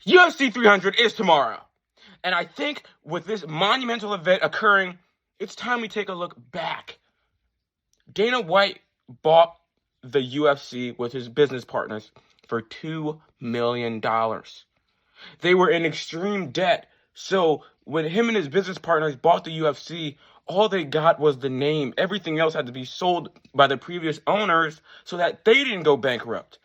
UFC 300 is tomorrow. And I think with this monumental event occurring, it's time we take a look back. Dana White bought the UFC with his business partners for $2 million. They were in extreme debt. So when him and his business partners bought the UFC, all they got was the name. Everything else had to be sold by the previous owners so that they didn't go bankrupt.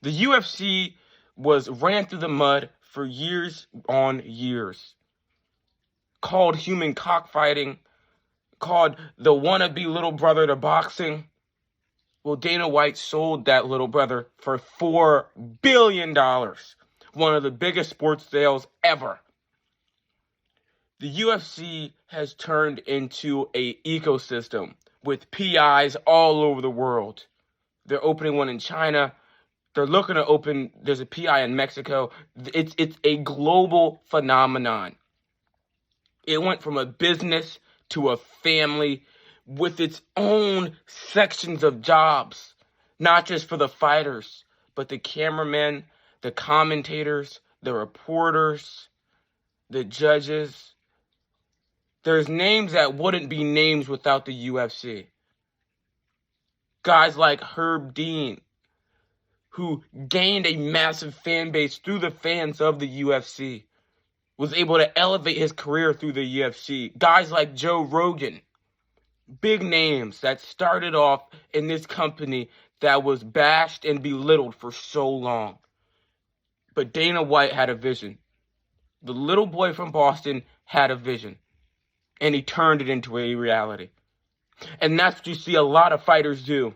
The UFC was ran through the mud for years on years. Called human cockfighting, called the wannabe little brother to boxing. Well, Dana White sold that little brother for $4 billion. One of the biggest sports sales ever. The UFC has turned into an ecosystem with PIs all over the world. They're opening one in China. They're looking to open, there's a PI in Mexico. It's a global phenomenon. It went from a business to a family with its own sections of jobs, not just for the fighters, but the cameramen, the commentators, the reporters, the judges. There's names that wouldn't be names without the UFC. Guys like Herb Dean, who gained a massive fan base through the fans of the UFC, was able to elevate his career through the UFC. Guys like Joe Rogan, big names that started off in this company that was bashed and belittled for so long. But Dana White had a vision. The little boy from Boston had a vision, and he turned it into a reality. And that's what you see a lot of fighters do.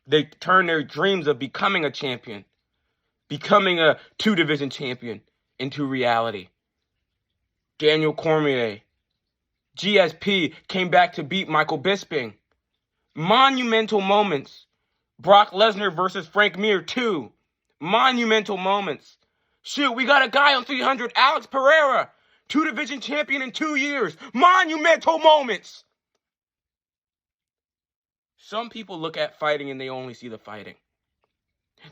They turn their dreams of becoming a champion, becoming a two-division champion, into reality. Daniel Cormier, GSP came back to beat Michael Bisping. Monumental moments. Brock Lesnar versus Frank Mir, 2. Monumental moments. Shoot, we got a guy on 300, Alex Pereira, two-division champion in 2 years. Monumental moments. Some people look at fighting and they only see the fighting.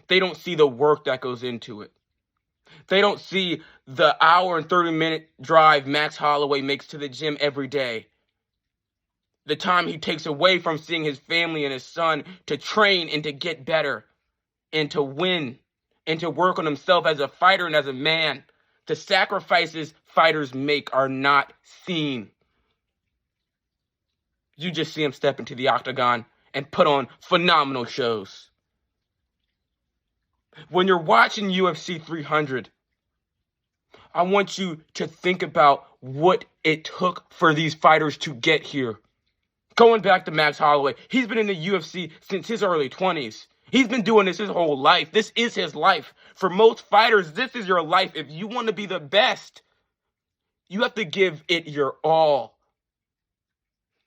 They don't see the work that goes into it. They don't see the hour and 30-minute drive Max Holloway makes to the gym every day. The time he takes away from seeing his family and his son to train and to get better and to win and to work on himself as a fighter and as a man. The sacrifices fighters make are not seen. You just see him step into the octagon and put on phenomenal shows. When you're watching UFC 300, I want you to think about what it took for these fighters to get here. Going back to Max Holloway, he's been in the UFC since his early 20s. He's been doing this his whole life. This is his life. For most fighters, this is your life. If you want to be the best, you have to give it your all.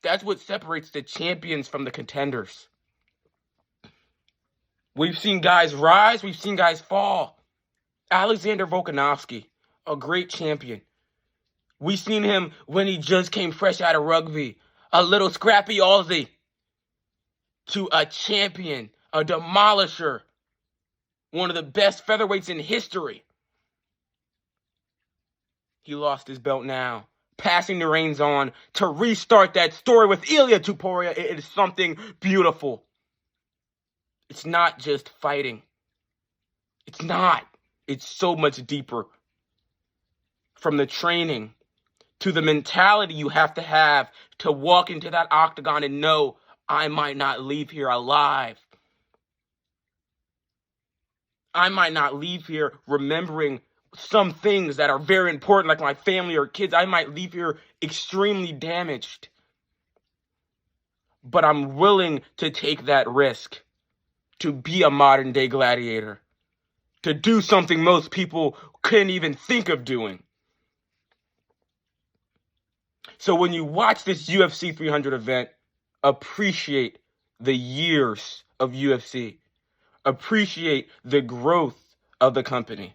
That's what separates the champions from the contenders. We've seen guys rise, we've seen guys fall. Alexander Volkanovski, a great champion. We've seen him when he just came fresh out of rugby, a little scrappy Aussie, to a champion, a demolisher, one of the best featherweights in history. He lost his belt now, passing the reins on to restart that story with Ilia Topuria. It is something beautiful. It's not just fighting. It's not. It's so much deeper. From the training to the mentality you have to walk into that octagon and know, I might not leave here alive. I might not leave here remembering some things that are very important, like my family or kids. I might leave here extremely damaged. But I'm willing to take that risk to be a modern day gladiator, to do something most people couldn't even think of doing. So when you watch this UFC 300 event, appreciate the years of UFC. Appreciate the growth of the company.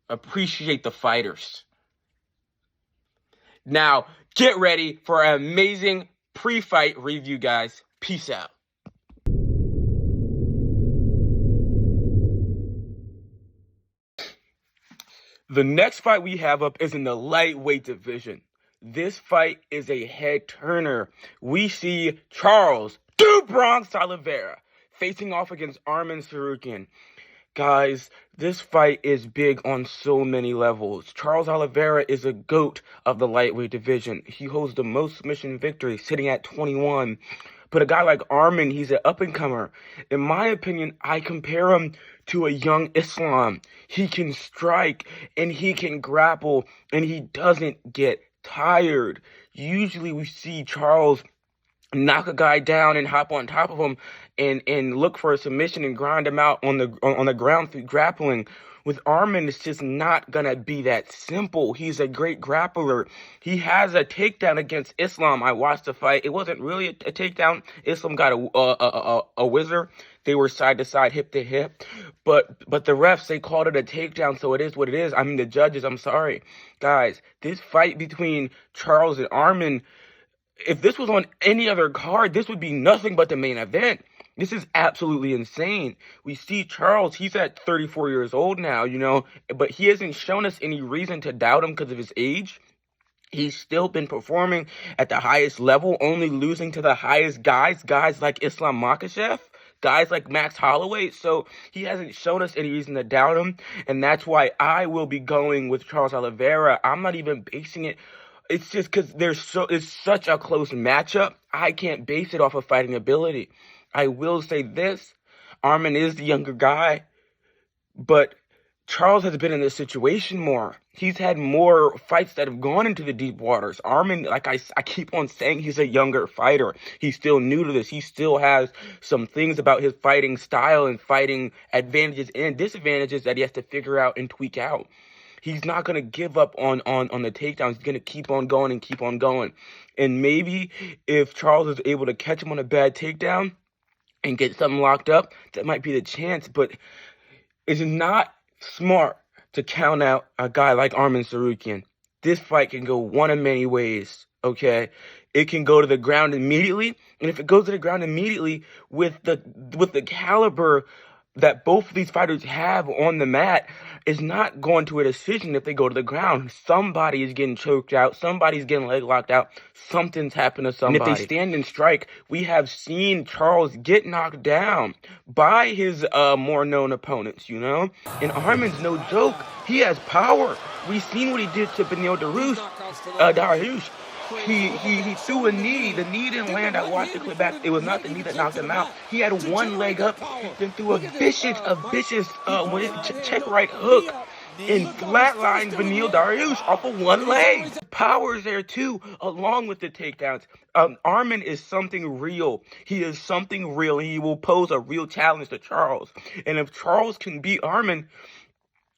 Appreciate the fighters. Now, get ready for an amazing pre-fight review, guys. Peace out. The next fight we have up is in the lightweight division. This fight is a head turner. We see Charles "Do Bronx" Oliveira facing off against Arman Tsarukyan. Guys, this fight is big on so many levels. Charles Oliveira is a GOAT of the lightweight division. He holds the most submission victories, sitting at 21. But a guy like Arman, he's an up-and-comer. In my opinion, I compare him to a young Islam. He can strike, and he can grapple, and he doesn't get tired. Usually we see Charles knock a guy down and hop on top of him and look for a submission and grind him out on the ground through grappling. With Arman, it's just not gonna be that simple. He's a great grappler. He has a takedown against Islam. I watched the fight. It wasn't really a takedown. Islam got a whizzer. They were side to side, hip to hip. But the refs, they called it a takedown, so it is what it is. I mean, the judges, I'm sorry. Guys, this fight between Charles and Arman, if this was on any other card, this would be nothing but the main event. This is absolutely insane. We see Charles, he's at 34 years old now, but he hasn't shown us any reason to doubt him because of his age. He's still been performing at the highest level, only losing to the highest guys like Islam Makhachev, guys like Max Holloway. So he hasn't shown us any reason to doubt him, and that's why I will be going with Charles Oliveira. I'm not even basing it. It's just because it's such a close matchup. I can't base it off of fighting ability. I will say this, Arman is the younger guy, but Charles has been in this situation more. He's had more fights that have gone into the deep waters. Arman, like I keep on saying, he's a younger fighter. He's still new to this. He still has some things about his fighting style and fighting advantages and disadvantages that he has to figure out and tweak out. He's not going to give up on the takedowns. He's going to keep on going and keep on going. And maybe if Charles is able to catch him on a bad takedown and get something locked up, that might be the chance. But it's not smart to count out a guy like Arman Tsarukyan. This fight can go one of many ways, okay? It can go to the ground immediately. And if it goes to the ground immediately with the caliber that both of these fighters have on the mat, is not going to a decision if they go to the ground. Somebody is getting choked out. Somebody's getting leg locked out. Something's happened to somebody. And if they stand and strike, we have seen Charles get knocked down by his more known opponents, And Arman's no joke. He has power. We've seen what he did to Beneil Dariush. He threw a knee. The knee didn't land. I watched the clip back. It was not the knee that knocked him out. He had one leg up, then threw a vicious check right hook and flatlined Beneil Dariush off of one leg. Power is there too, along with the takedowns. Arman is something real. He is something real. He will pose a real challenge to Charles. And if Charles can beat Arman,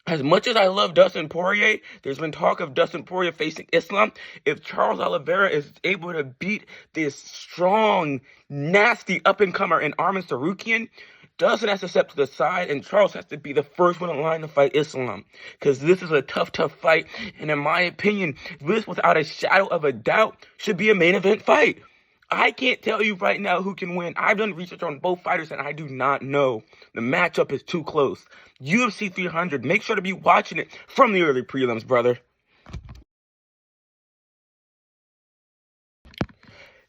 as much as I love Dustin Poirier, there's been talk of Dustin Poirier facing Islam. If Charles Oliveira is able to beat this strong, nasty up-and-comer in Arman Tsarukyan, Dustin has to step to the side, and Charles has to be the first one in line to fight Islam. Because this is a tough fight. And in my opinion, this, without a shadow of a doubt, should be a main event fight. I can't tell you right now who can win. I've done research on both fighters, and I do not know. The matchup is too close. UFC 300, make sure to be watching it from the early prelims, brother.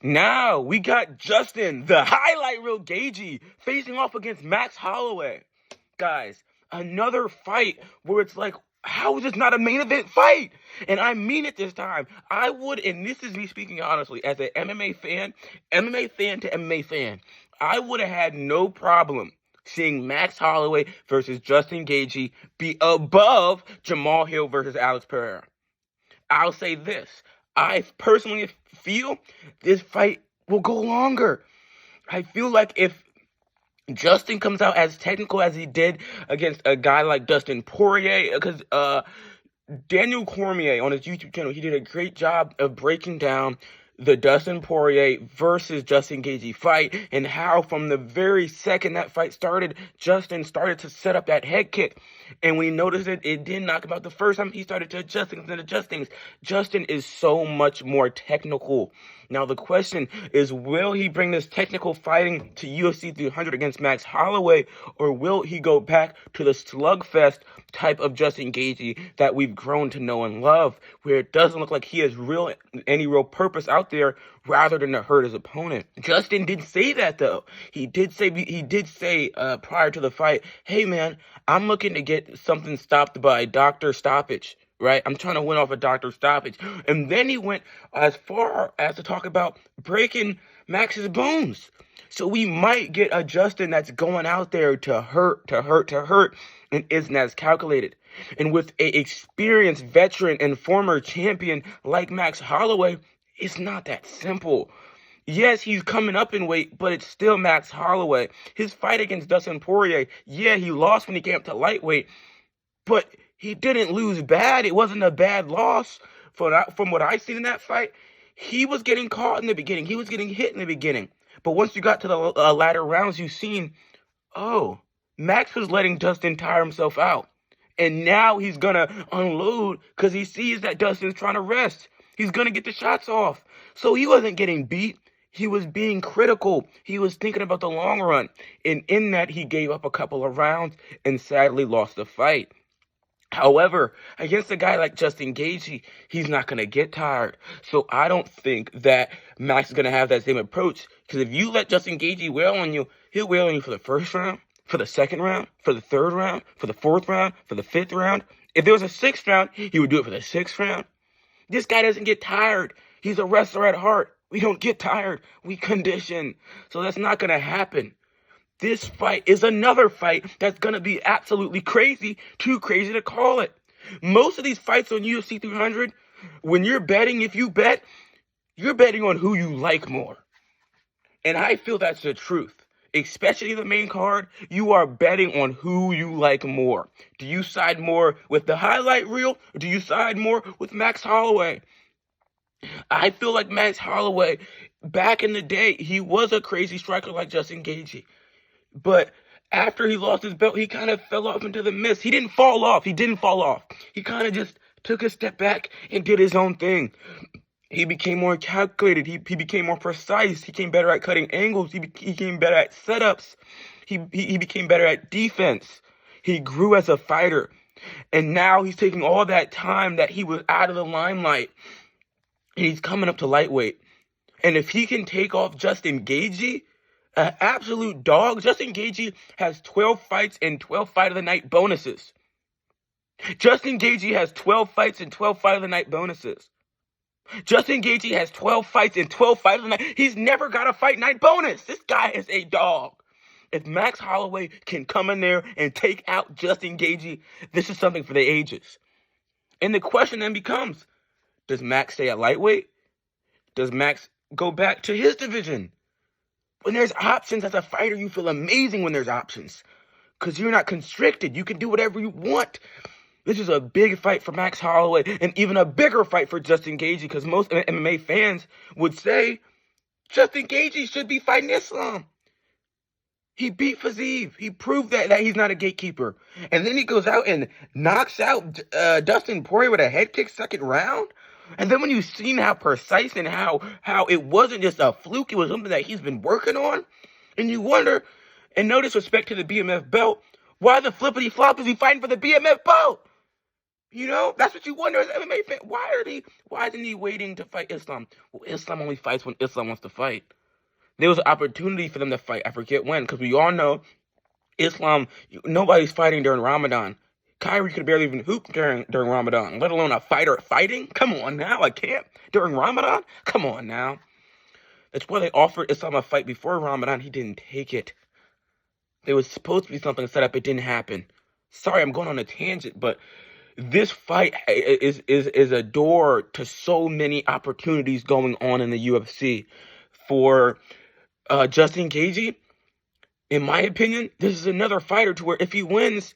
Now, we got Justin, the highlight reel Gaethje, facing off against Max Holloway. Guys, another fight where it's like, how is this not a main event fight? And I mean it this time. I would, and this is me speaking honestly, as an MMA fan to MMA fan, I would have had no problem seeing Max Holloway versus Justin Gaethje be above Jamahal Hill versus Alex Pereira. I'll say this. I personally feel this fight will go longer. I feel like if Justin comes out as technical as he did against a guy like Dustin Poirier, because Daniel Cormier on his YouTube channel, he did a great job of breaking down the Dustin Poirier versus Justin Gaethje fight, and how from the very second that fight started, Justin started to set up that head kick. And when he noticed it didn't knock him out the first time, he started to adjust things and adjust things. Justin is so much more technical. Now, the question is, will he bring this technical fighting to UFC 300 against Max Holloway, or will he go back to the slugfest type of Justin Gaethje that we've grown to know and love, where it doesn't look like he has any real purpose out there rather than to hurt his opponent? Justin did say that, though. He did say prior to the fight, hey, man, I'm looking to get something stopped by doctor stoppage, right? I'm trying to win off a doctor stoppage. And then he went as far as to talk about breaking Max's bones. So we might get a Justin that's going out there to hurt, and isn't as calculated. And with an experienced veteran and former champion like Max Holloway, it's not that simple. Yes, he's coming up in weight, but it's still Max Holloway. His fight against Dustin Poirier, yeah, he lost when he came up to lightweight, but he didn't lose bad. It wasn't a bad loss. From what I've seen in that fight, he was getting caught in the beginning. He was getting hit in the beginning. But once you got to the latter rounds, you've seen, oh, Max was letting Dustin tire himself out. And now he's going to unload because he sees that Dustin's trying to rest. He's going to get the shots off. So he wasn't getting beat. He was being critical. He was thinking about the long run. And in that, he gave up a couple of rounds and sadly lost the fight. However, against a guy like Justin Gaethje, he's not going to get tired. So I don't think that Max is going to have that same approach. Because if you let Justin Gaethje wail on you, he'll wail on you for the first round, for the second round, for the third round, for the fourth round, for the fifth round. If there was a sixth round, he would do it for the sixth round. This guy doesn't get tired. He's a wrestler at heart. We don't get tired. We condition. So that's not going to happen. This fight is another fight that's going to be absolutely crazy, too crazy to call it. Most of these fights on UFC 300, when you're betting, if you bet, you're betting on who you like more. And I feel that's the truth. Especially the main card, you are betting on who you like more. Do you side more with the highlight reel, or do you side more with Max Holloway? I feel like Max Holloway, back in the day, he was a crazy striker like Justin Gaethje. But after he lost his belt, he kind of fell off into the mist. He didn't fall off. He kind of just took a step back and did his own thing. He became more calculated. He became more precise. He became better at cutting angles. He became better at setups. He became better at defense. He grew as a fighter. And now he's taking all that time that he was out of the limelight, and he's coming up to lightweight. And if he can take off Justin Gaethje, an absolute dog, Justin Gaethje has 12 fights and 12 fight of the night bonuses. Justin Gaethje has 12 fights and 12 fight of the night bonuses. Justin Gaethje has 12 fights and 12 fight of the night. He's never got a fight night bonus. This guy is a dog. If Max Holloway can come in there and take out Justin Gaethje, this is something for the ages. And the question then becomes, does Max stay at lightweight? Does Max go back to his division? When there's options as a fighter, you feel amazing when there's options. Because you're not constricted. You can do whatever you want. This is a big fight for Max Holloway, and even a bigger fight for Justin Gaethje, because most MMA fans would say Justin Gaethje should be fighting Islam. He beat Fiziev. He proved that he's not a gatekeeper. And then he goes out and knocks out Dustin Poirier with a head kick second round. And then when you've seen how precise and how it wasn't just a fluke, it was something that he's been working on, and you wonder, and no disrespect to the BMF belt, why the flippity flop is he fighting for the BMF belt? You know, that's what you wonder as an MMA fan. Why isn't he waiting to fight Islam? Well, Islam only fights when Islam wants to fight. There was an opportunity for them to fight. I forget when, because we all know Islam, nobody's fighting during Ramadan. Kyrie could barely even hoop during Ramadan, let alone a fighter fighting. Come on now, a camp during Ramadan? Come on now. That's why they offered Islam a fight before Ramadan. He didn't take it. There was supposed to be something set up. It didn't happen. Sorry, I'm going on a tangent, but this fight is a door to so many opportunities going on in the UFC. For Justin Gaethje, in my opinion, this is another fighter to where if he wins,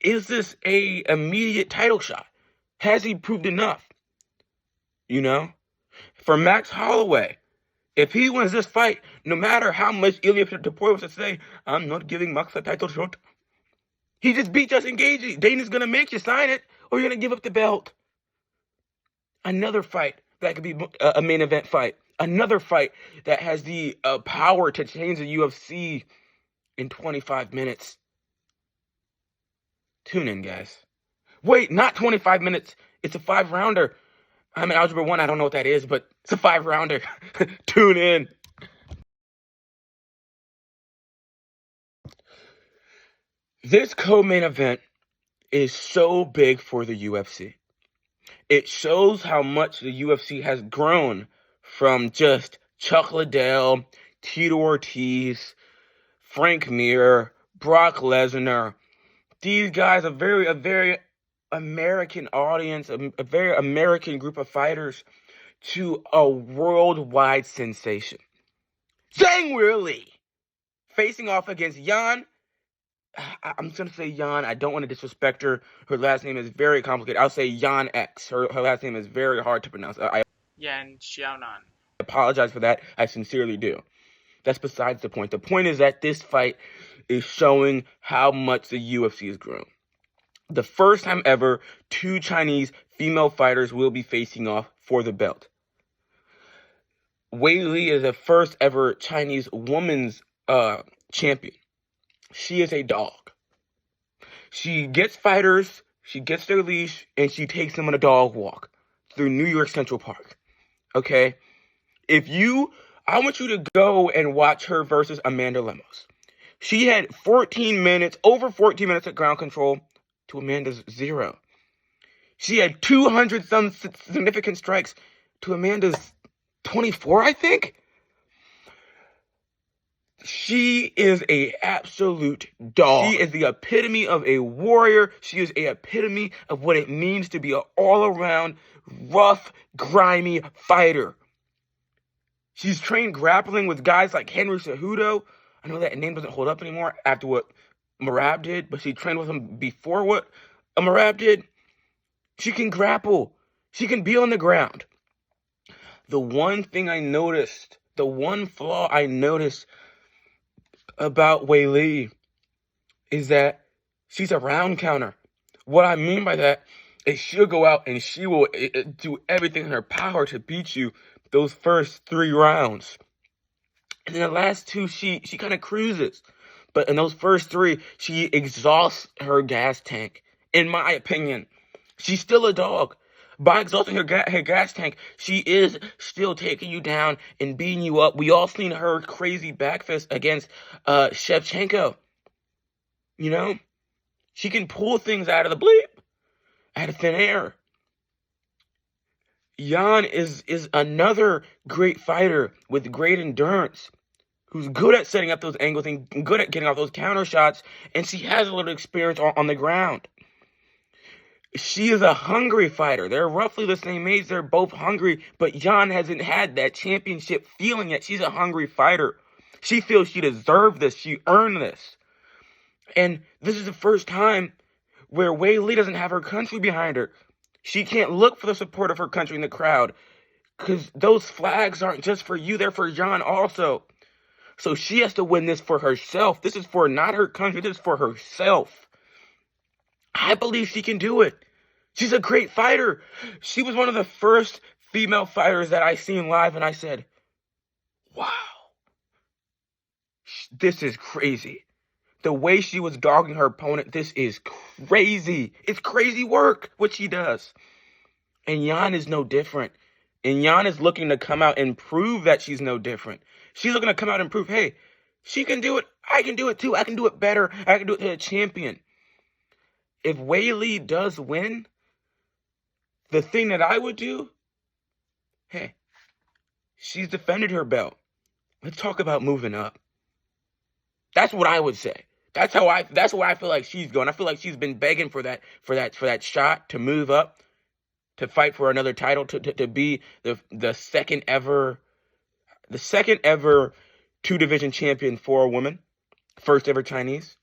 is this a immediate title shot? Has he proved enough? You know? For Max Holloway, if he wins this fight, no matter how much Ilia Topuria was to say, I'm not giving Max a title shot, He just beat Justin Gaethje. Dana's gonna make you sign it, or you're gonna give up the belt. Another fight that could be a main event fight. Another fight that has the power to change the UFC in 25 minutes. Tune in, guys. Wait, not 25 minutes. It's a 5-rounder. I'm in Algebra 1. I don't know what that is, but it's a 5-rounder. Tune in. This co-main event is so big for the UFC. It shows how much the UFC has grown from just Chuck Liddell, Tito Ortiz, Frank Mir, Brock Lesnar. These guys, a very American audience, a very American group of fighters, to a worldwide sensation. Zhang Weili facing off against Yan. I'm just going to say Yan. I don't want to disrespect her. Her last name is very complicated. I'll say Yan X. Her last name is very hard to pronounce. Yan Xiaonan. Apologize for that. I sincerely do. That's besides the point. The point is that this fight is showing how much the UFC has grown. The first time ever, 2 Chinese female fighters will be facing off for the belt. Weili is the first ever Chinese women's champion. She is a dog. She gets fighters, she gets their leash, and she takes them on a dog walk through New York Central Park. Okay? I want you to go and watch her versus Amanda Lemos. She had over 14 minutes of ground control to Amanda's 0. She had 200 some significant strikes to Amanda's 24, I think. She is a absolute dog. She is the epitome of a warrior. She is a epitome of what it means to be an all-around, rough, grimy fighter. She's trained grappling with guys like Henry Cejudo. I know that name doesn't hold up anymore after what Merab did, but she trained with him before what Merab did. She can grapple. She can be on the ground. The one flaw I noticed about Weili is that she's a round counter. What I mean by that is she'll go out and she will do everything in her power to beat you those first 3 rounds. And then the last 2, she kind of cruises. But in those first 3, she exhausts her gas tank. In my opinion, she's still a dog. By exhausting her gas tank, she is still taking you down and beating you up. We all seen her crazy back fist against Shevchenko. You know? She can pull things out of the bleep, out of thin air. Yan is another great fighter with great endurance, who's good at setting up those angles and good at getting off those counter shots, and she has a little experience on the ground. She is a hungry fighter. They're roughly the same age. They're both hungry, but Yan hasn't had that championship feeling yet. She's a hungry fighter. She feels she deserved this. She earned this. And this is the first time where Weili doesn't have her country behind her. She can't look for the support of her country in the crowd, because those flags aren't just for you. They're for Yan also. So she has to win this for herself. This is for not her country. This is for herself. I believe she can do it. She's a great fighter. She was one of the first female fighters that I seen live, and I said, wow, this is crazy. The way she was dogging her opponent, this is crazy. It's crazy work, what she does. And Yan is no different. And Yan is looking to come out and prove that she's no different. She's looking to come out and prove, hey, she can do it. I can do it too. I can do it better. I can do it to a champion. If Weili does win, the thing that I would do, hey, she's defended her belt. Let's talk about moving up. That's what I would say. That's where I feel like she's going. I feel like she's been begging for that shot to move up, to fight for another title, to be the second ever 2-division champion for a woman, first ever Chinese.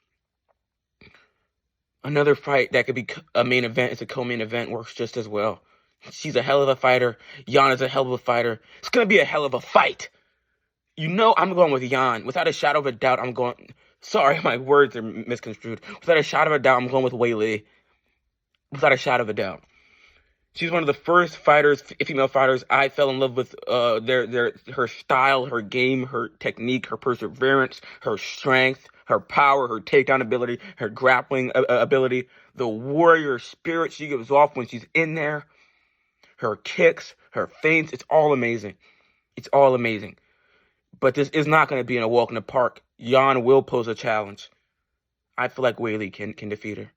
Another fight that could be a main event, it's a co-main event, works just as well. She's a hell of a fighter. Yan is a hell of a fighter. It's going to be a hell of a fight. You know I'm going with Yan. Without a shadow of a doubt, I'm going Sorry, my words are misconstrued. Without a shadow of a doubt, I'm going with Weili. Without a shadow of a doubt. She's one of the first fighters, female fighters, I fell in love with. Her style, her game, her technique, her perseverance, her strength, her power, her takedown ability, her grappling ability, the warrior spirit she gives off when she's in there, her kicks, her feints. It's all amazing. It's all amazing. But this is not going to be in a walk in the park. Jan will pose a challenge. I feel like Weili can defeat her.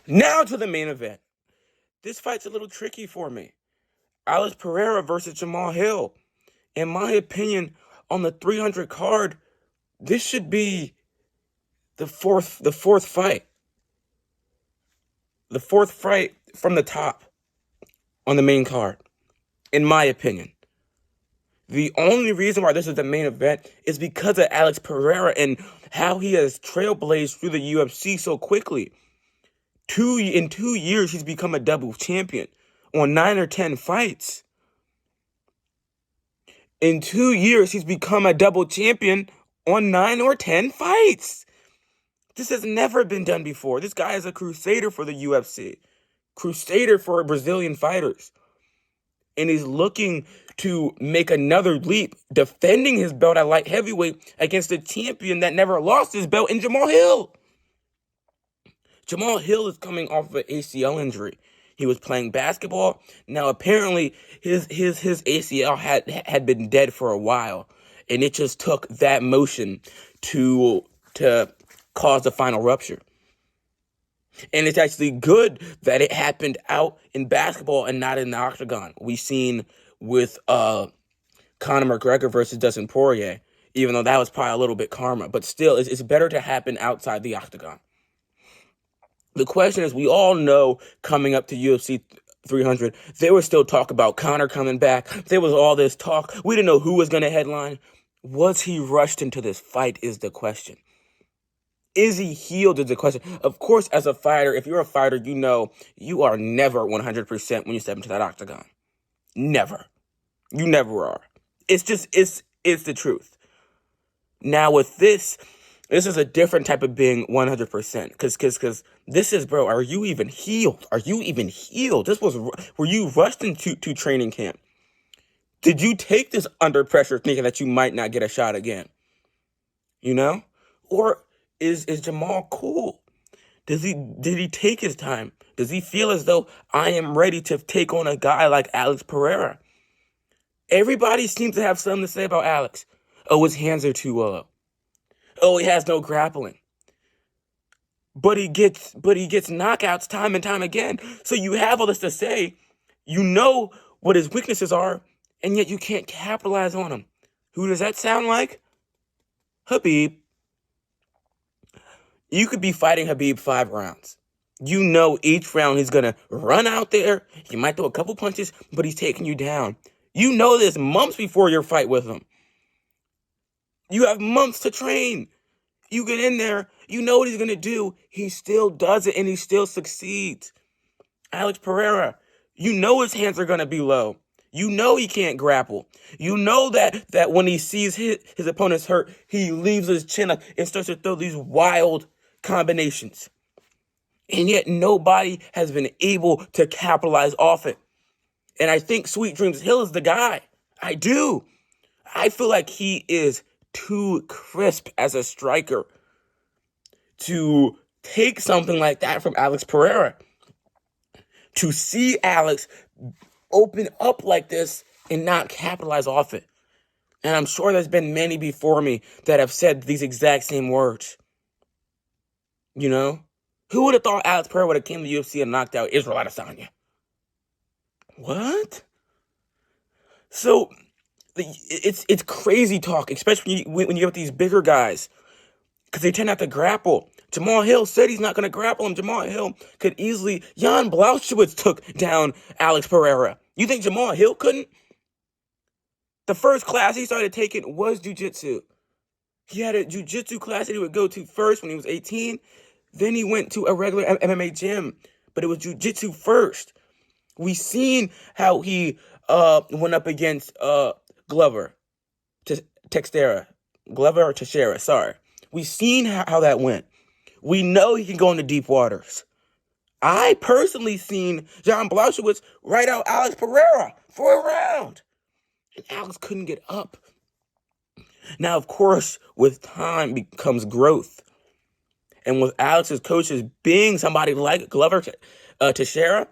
Now to the main event. This fight's a little tricky for me. Alex Pereira versus Jamal Hill. In my opinion, on the 300 card, this should be the fourth fight. The fourth fight from the top on the main card, in my opinion. The only reason why this is the main event is because of Alex Pereira and how he has trailblazed through the UFC so quickly. In 2 years, he's become a double champion on 9 or 10 fights. In 2 years, he's become a double champion on 9 or 10 fights. This has never been done before. This guy is a crusader for the UFC, crusader for Brazilian fighters. And he's looking to make another leap, defending his belt at light heavyweight against a champion that never lost his belt in Jamal Hill. Jamal Hill is coming off of an ACL injury. He was playing basketball. Now, apparently, his ACL had been dead for a while, and it just took that motion to cause the final rupture. And it's actually good that it happened out in basketball and not in the octagon. We've seen with Conor McGregor versus Dustin Poirier, even though that was probably a little bit karma, but still, it's better to happen outside the octagon. The question is, we all know coming up to UFC 300, there was still talk about Conor coming back. There was all this talk. We didn't know who was going to headline. Was he rushed into this fight is the question. Is he healed is the question. Of course, as a fighter, if you're a fighter, you know you are never 100% when you step into that octagon. Never. You never are. It's the truth. Now with this is a different type of being 100%. Because this is, bro, are you even healed? Are you even healed? Were you rushed into training camp? Did you take this under pressure thinking that you might not get a shot again? You know? Or is Jamal cool? Did he take his time? Does he feel as though I am ready to take on a guy like Alex Pereira? Everybody seems to have something to say about Alex. Oh, his hands are too low. Oh, he has no grappling. But he gets knockouts time and time again. So you have all this to say. You know what his weaknesses are, and yet you can't capitalize on them. Who does that sound like? Khabib. You could be fighting Khabib 5 rounds. You know each round he's going to run out there. He might throw a couple punches, but he's taking you down. You know this months before your fight with him. You have months to train. You get in there, you know what he's going to do. He still does it, and he still succeeds. Alex Pereira, you know his hands are going to be low. You know he can't grapple. You know that when he sees his opponent's hurt, he leaves his chin up and starts to throw these wild combinations. And yet nobody has been able to capitalize off it. And I think Sweet Dreams Hill is the guy. I do. I feel like he is too crisp as a striker to take something like that from Alex Pereira. To see Alex open up like this and not capitalize off it. And I'm sure there's been many before me that have said these exact same words. You know? Who would have thought Alex Pereira would have came to the UFC and knocked out Israel Adesanya? What? So it's crazy talk, especially when you have these bigger guys, because they tend not to grapple. Jamal Hill said he's not going to grapple him. Jamal Hill could easily. Jan Blachowicz took down Alex Pereira. You think Jamal Hill couldn't? The first class he started taking was jiu-jitsu. He had a jiu-jitsu class that he would go to first when he was 18. Then he went to a regular MMA gym, but it was jiu-jitsu first. We seen how he went up against Glover, Texera, Glover or Teixeira, sorry. We've seen how that went. We know he can go into deep waters. I personally seen John Blauschwitz write out Alex Pereira for a round. And Alex couldn't get up. Now, of course, with time becomes growth. And with Alex's coaches being somebody like Glover Teixeira,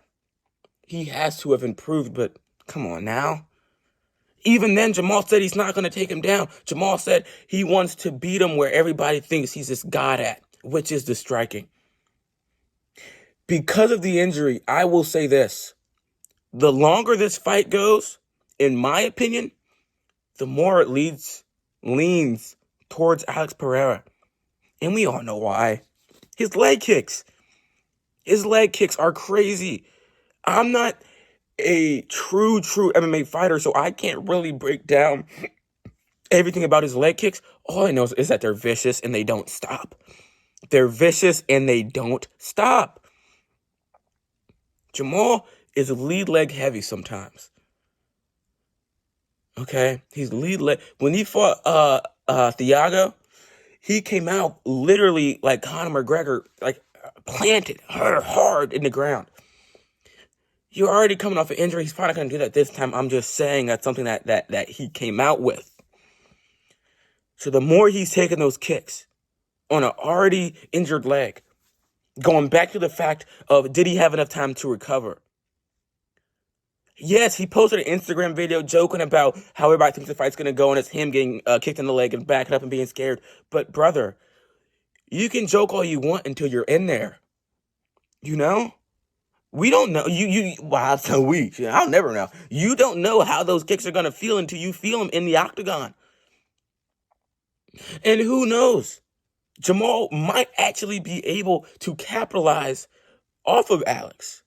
he has to have improved. But come on now. Even then, Jamal said he's not going to take him down. Jamal said he wants to beat him where everybody thinks he's this god at, which is the striking. Because of the injury, I will say this. The longer this fight goes, in my opinion, the more it leans towards Alex Pereira. And we all know why. His leg kicks. His leg kicks are crazy. I'm not a true MMA fighter, so I can't really break down everything about his leg kicks. All I know is that they're vicious and they don't stop. They're vicious and they don't stop. Jamal is lead leg heavy sometimes. Okay? He's lead leg. When he fought Thiago, he came out literally like Conor McGregor, like planted hard in the ground. You're already coming off an injury. He's probably not going to do that this time. I'm just saying that's something that he came out with. So the more he's taking those kicks on an already injured leg, going back to the fact of did he have enough time to recover? Yes, he posted an Instagram video joking about how everybody thinks the fight's going to go and it's him getting kicked in the leg and backing up and being scared. But brother, you can joke all you want until you're in there. You know? We don't know. Wow, so we. I'll never know. You don't know how those kicks are going to feel until you feel them in the octagon. And who knows? Jamal might actually be able to capitalize off of Alex.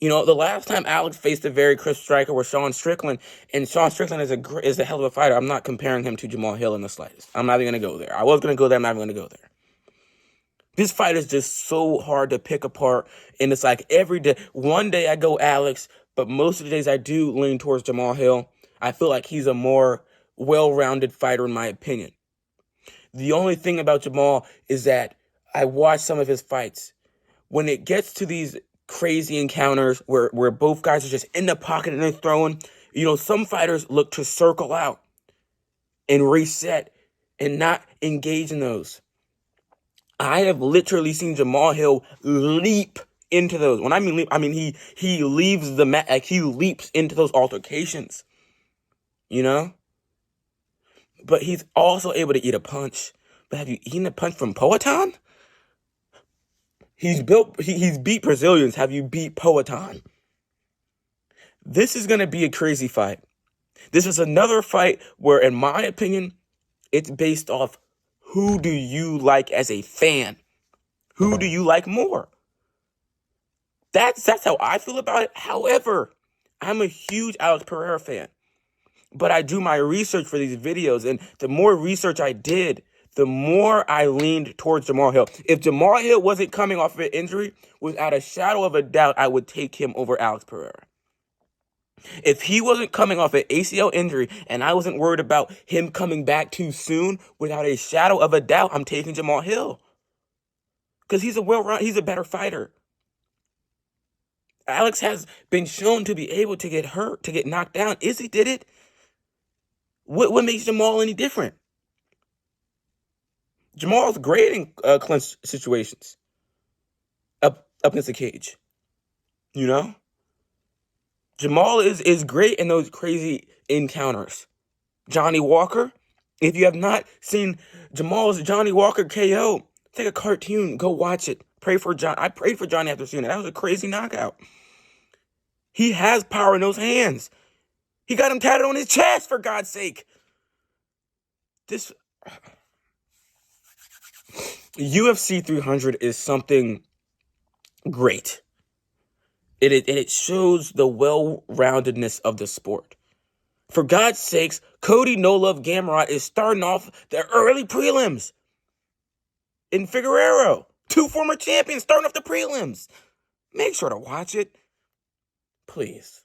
You know, the last time Alex faced a very crisp striker was Sean Strickland, and Sean Strickland is a hell of a fighter. I'm not comparing him to Jamal Hill in the slightest. I'm not even going to go there. I was going to go there. I'm not even going to go there. This fight is just so hard to pick apart, and it's like every day. One day I go Alex, but most of the days I do lean towards Jamal Hill. I feel like he's a more well-rounded fighter in my opinion. The only thing about Jamal is that I watch some of his fights. When it gets to these crazy encounters where both guys are just in the pocket and they're throwing, you know, some fighters look to circle out and reset and not engage in those. I have literally seen Jamal Hill leap into those. When I mean leap, I mean he leaves the mat, like he leaps into those altercations. You know? But he's also able to eat a punch. But have you eaten a punch from Poatan? He's beat Brazilians. Have you beat Poatan? This is going to be a crazy fight. This is another fight where, in my opinion, it's based off who do you like as a fan? Who do you like more? That's how I feel about it. However, I'm a huge Alex Pereira fan. But I do my research for these videos, and the more research I did, the more I leaned towards Jamal Hill. If Jamal Hill wasn't coming off of an injury, without a shadow of a doubt, I would take him over Alex Pereira. If he wasn't coming off an ACL injury and I wasn't worried about him coming back too soon, without a shadow of a doubt, I'm taking Jamal Hill. Because he's a better fighter. Alex has been shown to be able to get hurt, to get knocked down. Izzy did it. What makes Jamal any different? Jamal's great in clinch situations. Up against the cage. You know? Jamal is great in those crazy encounters. Johnny Walker. If you have not seen Jamal's Johnny Walker KO, take a cartoon, go watch it. Pray for John. I prayed for Johnny after seeing it. That was a crazy knockout. He has power in those hands. He got him tatted on his chest, for God's sake. This UFC 300 is something great. It shows the well-roundedness of the sport. For God's sakes, Cody No Love Gamrot is starting off the early prelims. In Figueroa, 2 former champions starting off the prelims. Make sure to watch it. Please.